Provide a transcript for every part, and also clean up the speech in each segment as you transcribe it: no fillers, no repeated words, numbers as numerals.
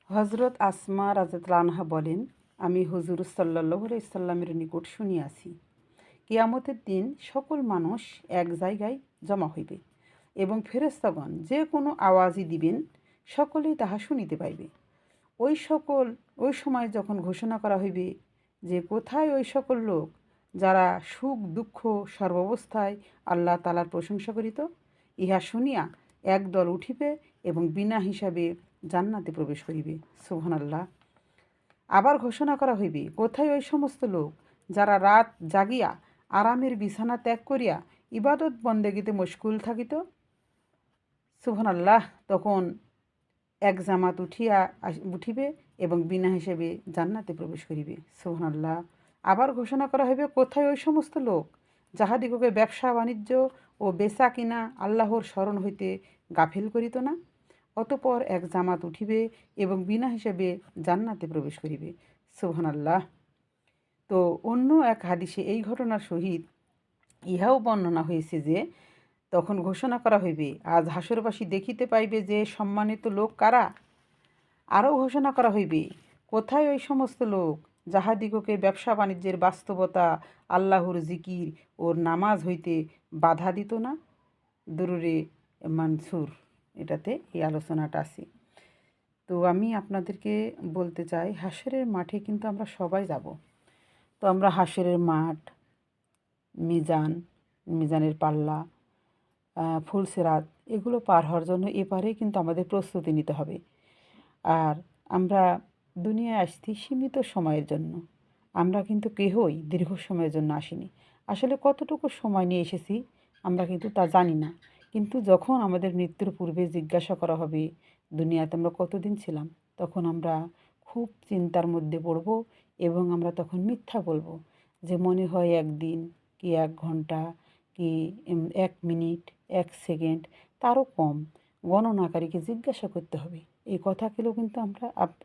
হজরত আসমা রাদিয়াল্লাহু আনহা বলেন, আমি হুজুর সাল্লাল্লাহু আলাইহি সাল্লামের নিকট শুনিয়াছি, কিয়ামতের দিন সকল মানুষ এক জায়গায় জমা হইবে এবং ফেরেশতাগণ যে কোনো আওয়াজই দিবেন সকলেই তাহা শুনিতে পাইবে। ওই সময় যখন ঘোষণা করা হইবে যে কোথায় ওই সকল লোক যারা সুখ দুঃখ সর্বাবস্থায় আল্লাহ তাআলার প্রশংসা করিত, ইহা শুনিয়া একদল উঠিবে এবং বিনা হিসাবে জান্নাতে প্রবেশ করিবে। সুবহানাল্লাহ। আবার ঘোষণা করা হইবে, কোথায় ওই সমস্ত লোক যারা রাত জাগিয়া আরামের বিছানা ত্যাগ করিয়া ইবাদত বন্দেগীতে মশগুল থাকিত। সুবহানাল্লাহ। তখন এক জামাত উঠিবে এবং বিনা হিসেবে জান্নাতে প্রবেশ করিবে। সুবহানাল্লাহ। আবার ঘোষণা করা হইবে, কোথায় ওই সমস্ত লোক যাহাদিগকে ব্যবসা বাণিজ্য ও বেচা কিনা আল্লাহর স্মরণ হইতে গাফিল করিত না। অতঃপর এক জামাত উঠিবে এবং বিনা হিসেবে জান্নাতে প্রবেশ করিবে। সুবহানাল্লাহ। তো অন্য এক হাদিসে এই ঘটনার সহিত ইহাও বর্ণনা হয়েছে যে তখন ঘোষণা করা হইবে, আজ হাসরবাসী দেখিতে পাইবে যে সম্মানিত লোক কারা। আরও ঘোষণা করা হইবে, কোথায় ওই সমস্ত লোক যাহাদিগকে ব্যবসা বাণিজ্যের বাস্তবতা আল্লাহর জিকির ও নামাজ হইতে বাধা দিত না। দুরুরে মানসুর এটাতে এই আলোচনাটা আছে। তো আমি আপনাদেরকে বলতে চাই, হাসরের মাঠে কিন্তু আমরা সবাই যাব। তো আমরা হাসরের মাঠ, মিজানের পাল্লা, ফুলসিরাত এগুলো পার হওয়ার জন্য এপারে কিন্তু আমাদের প্রস্তুতি নিতে হবে। আর আমরা দুনিয়ায় আসছি সীমিত সময়ের জন্য। আমরা কিন্তু কেহই দীর্ঘ সময়ের জন্য আসিনি। আসলে কতটুকু সময় নিয়ে এসেছি আমরা কিন্তু তা জানি না। কিন্তু যখন আমাদের মৃত্যুর পূর্বে জিজ্ঞাসা করা হবে দুনিয়াতে আমরা কতদিন ছিলাম, তখন আমরা খুব চিন্তার মধ্যে পড়ব এবং আমরা তখন মিথ্যা বলবো যে মনে হয় 1 দিন কি 1 ঘন্টা কি 1 মিনিট 1 সেকেন্ড, তারও কম। গণনাকারীকে জিজ্ঞাসা করতে হবে। এই কথাগুলো কিন্তু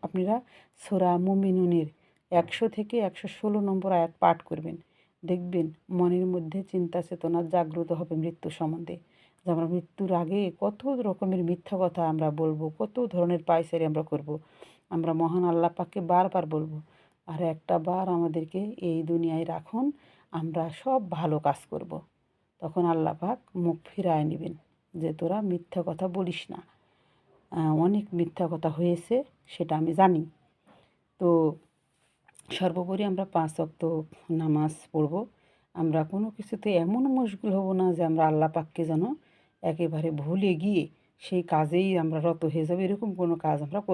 আপনারা সূরা মুমিনুনের 100 থেকে 116 নম্বর আয়াত পাঠ করবেন। দেখবেন মনের মধ্যে চিন্তা চেতনা জাগ্রত হবে মৃত্যু সম্বন্ধে, যে আমরা মৃত্যুর আগে কত রকমের মিথ্যা কথা আমরা বলবো, কত ধরনের পায়চারি আমরা করব। আমরা মহান আল্লাহ পাককে বারবার বলবো, আর একটা বার আমাদেরকে এই দুনিয়ায় রাখুন, আমরা সব ভালো কাজ করব। তখন আল্লাহ পাক মুখ ফিরায় নেবেন যে তোরা মিথ্যা কথা বলিস না। অনেক মিথ্যা কথা হয়েছে সেটা আমি জানি। তো সর্বোপরি আমরা 5 ওয়াক্ত নামাজ পড়ব। আমরা কোনো কিছুতে এমন মশগুল হব না যে আমরা আল্লাহ পাককে যেন একেবারে ভুলে গিয়ে সেই কাজেই আমরা রত হয়ে যাব, এরকম কোনো কাজ আমরা করব